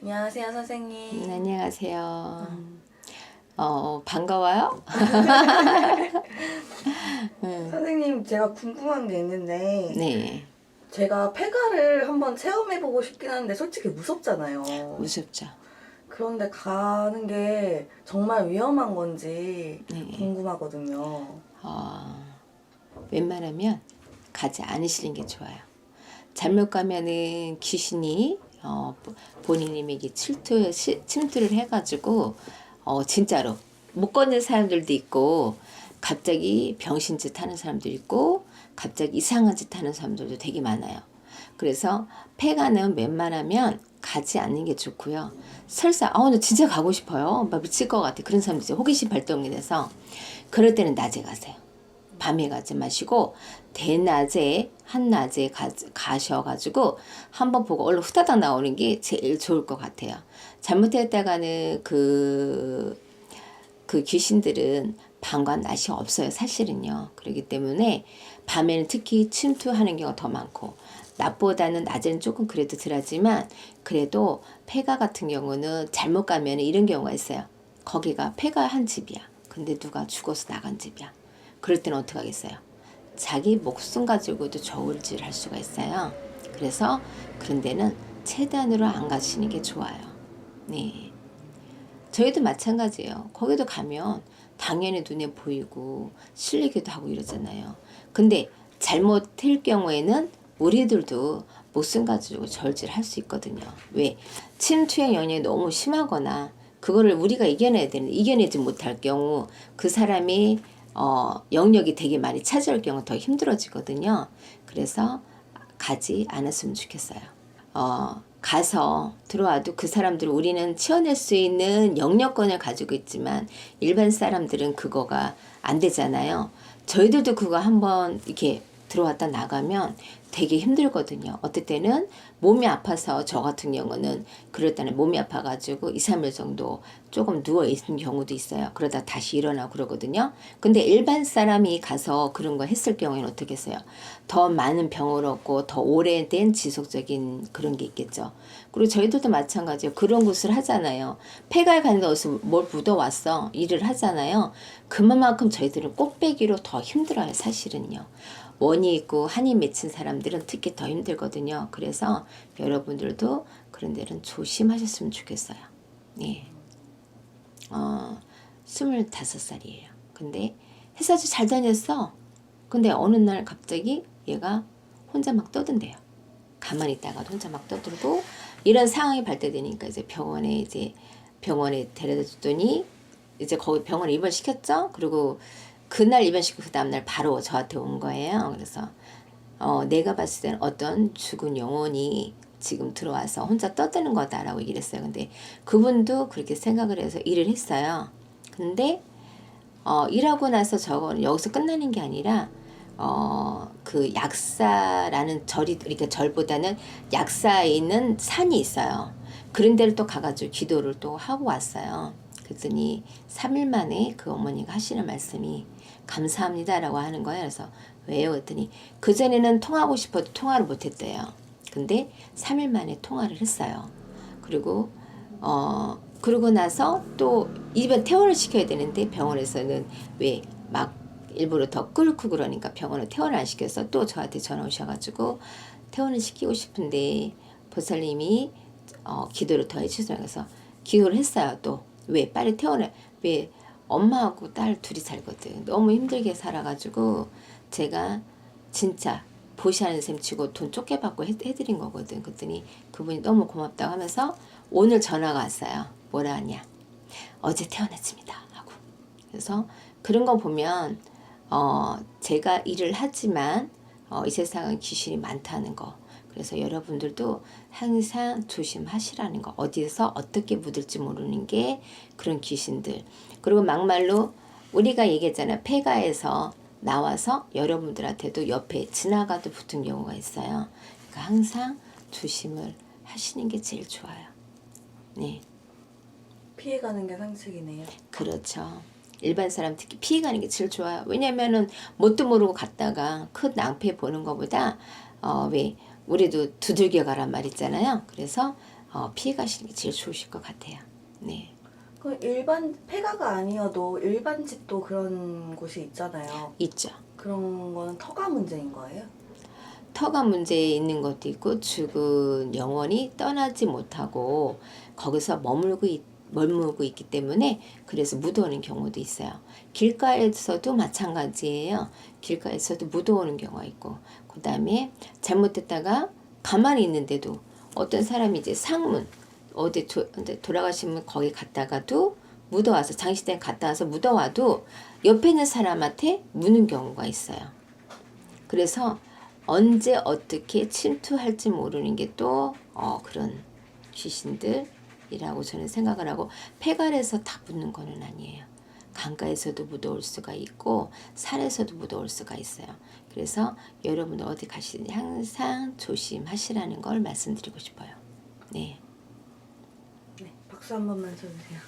안녕하세요, 선생님. 안녕하세요. 반가워요? 선생님, 제가 궁금한 게 있는데, 네, 제가 폐가를 한번 체험해보고 싶긴 한데, 솔직히 무섭잖아요. 무섭죠. 그런데 가는 게 정말 위험한 건지 네, 궁금하거든요. 웬만하면 가지 않으시는 게 좋아요. 잘못 가면은 귀신이 본인에게 침투를 해가지고 진짜로 못 걷는 사람들도 있고 갑자기 병신짓 하는 사람도 있고 갑자기 이상한 짓 하는 사람들도 되게 많아요. 그래서 폐가는 웬만하면 가지 않는 게 좋고요. 설사 나 진짜 가고 싶어요. 막 미칠 것 같아. 그런 사람들 이제 호기심 발동이 돼서 그럴 때는 낮에 가세요. 밤에 가지 마시고 대낮에 한낮에 가셔가지고 한번 보고 얼른 후다닥 나오는 게 제일 좋을 것 같아요. 잘못했다가는 그 귀신들은 밤과 낮이 없어요. 사실은요. 그렇기 때문에 밤에는 특히 침투하는 경우가 더 많고 낮보다는 낮에는 조금 그래도 덜하지만 그래도 폐가 같은 경우는 잘못 가면 이런 경우가 있어요. 거기가 폐가 한 집이야. 근데 누가 죽어서 나간 집이야. 그럴 때는 어떻게 하겠어요? 자기 목숨 가지고도 저울질할 수가 있어요. 그래서 그런 데는 최대한으로 안 가시는 게 좋아요. 네. 저희도 마찬가지예요. 거기도 가면 당연히 눈에 보이고 실리기도 하고 이러잖아요. 근데 잘못할 경우에는 우리들도 목숨 가지고 절제할 수 있거든요. 왜? 침투형 연이 너무 심하거나 그거를 우리가 이겨내야 되는데 이겨내지 못할 경우 그 사람이 영역이 되게 많이 차지할 경우 더 힘들어지거든요. 그래서 가지 않았으면 좋겠어요. 가서 들어와도 그 사람들을 우리는 치워낼 수 있는 영역권을 가지고 있지만 일반 사람들은 그거가 안 되잖아요. 저희들도 그거 한번 이렇게 들어왔다 나가면 되게 힘들거든요. 어떨 때는 몸이 아파서 저 같은 경우는 그럴 때는 몸이 아파가지고 2, 3일 정도 조금 누워있는 경우도 있어요. 그러다 다시 일어나고 그러거든요. 근데 일반 사람이 가서 그런 거 했을 경우에는 어떻게 했어요? 더 많은 병을 얻고 더 오래된 지속적인 그런 게 있겠죠. 그리고 저희들도 마찬가지예요. 그런 곳을 하잖아요. 폐가에 가는데 어디서 뭘 묻어왔어. 일을 하잖아요. 그만큼 저희들은 꽃배기로 더 힘들어요. 사실은요. 원이 있고 한이 맺힌 사람들은 특히 더 힘들거든요. 그래서 여러분들도 그런 데는 조심하셨으면 좋겠어요. 예. 25살이에요. 근데 회사도 잘 다녔어. 근데 어느 날 갑자기 얘가 혼자 막 떠든대요. 가만히 있다가 혼자 막 떠들고 이런 상황이 발달되니까 이제 병원에 데려다 줬더니 이제 거기 병원에 입원시켰죠. 그리고 그날 입원시키고 그 다음날 바로 저한테 온 거예요. 그래서 내가 봤을 때는 어떤 죽은 영혼이 지금 들어와서 혼자 떠드는 거다라고 얘기를 했어요. 근데 그분도 그렇게 생각을 해서 일을 했어요. 근데 일하고 나서 저거는 여기서 끝나는 게 아니라 그 약사라는 절이 이렇게 절보다는 약사에 있는 산이 있어요. 그런 데를 또 가가지고 기도를 또 하고 왔어요. 그랬더니 3일 만에 그 어머니가 하시는 말씀이 감사합니다라고 하는 거예요. 그래서 왜요? 그랬더니 그전에는 통하고 싶어도 통화를 못했대요. 근데 3일 만에 통화를 했어요. 그러고 나서 또 입에 퇴원을 시켜야 되는데 병원에서는 왜 막 일부러 더 끓고 그러니까 병원을 퇴원을 안 시켜서 또 저한테 전화 오셔가지고 퇴원을 시키고 싶은데 보살님이 기도를 더 해주세요. 그래서 기도를 했어요. 또 왜 빨리 퇴원을 왜 엄마하고 딸 둘이 살거든. 너무 힘들게 살아가지고 제가 진짜 보시하는 셈 치고 돈 쫓게 받고 해드린 거거든. 그랬더니 그분이 너무 고맙다고 하면서 오늘 전화가 왔어요. 뭐라 하냐. 어제 태어났습니다. 하고. 그래서 그런 거 보면 제가 일을 하지만 이 세상은 귀신이 많다는 거. 그래서 여러분들도 항상 조심하시라는 거. 어디서 어떻게 묻을지 모르는 게 그런 귀신들. 그리고 막말로 우리가 얘기했잖아요. 폐가에서 나와서 여러분들한테도 옆에 지나가도 붙은 경우가 있어요. 그러니까 항상 조심을 하시는 게 제일 좋아요. 네. 피해가는 게 상책이네요. 그렇죠. 일반 사람 특히 피해가는 게 제일 좋아요. 왜냐면은 뭣도 모르고 갔다가 큰 낭패 보는 것보다 왜 우리도 두들겨 가란 말 있잖아요. 그래서 피해 가시는 게 제일 좋으실 것 같아요. 네. 그 일반 폐가가 아니어도 일반 집도 그런 곳이 있잖아요. 있죠. 그런 거는 터가 문제인 거예요? 터가 문제 있는 것도 있고 죽은 영혼이 떠나지 못하고 거기서 머물고 있기 때문에 그래서 묻어오는 경우도 있어요. 길가에서도 마찬가지예요. 길가에서도 묻어오는 경우가 있고 그 다음에 잘못됐다가 가만히 있는데도 어떤 사람이 이제 상문 어디 돌아가시면 거기 갔다가도 묻어와서 장시대에 갔다 와서 묻어와도 옆에 있는 사람한테 묻는 경우가 있어요. 그래서 언제 어떻게 침투할지 모르는 게 또 그런 귀신들이라고 저는 생각을 하고 폐갈에서 다 묻는 거는 아니에요. 강가에서도 묻어올 수가 있고 산에서도 묻어올 수가 있어요. 그래서 여러분 어디 가시든지 항상 조심하시라는 걸 말씀드리고 싶어요. 네. 네, 박수 한 번만 쳐주세요.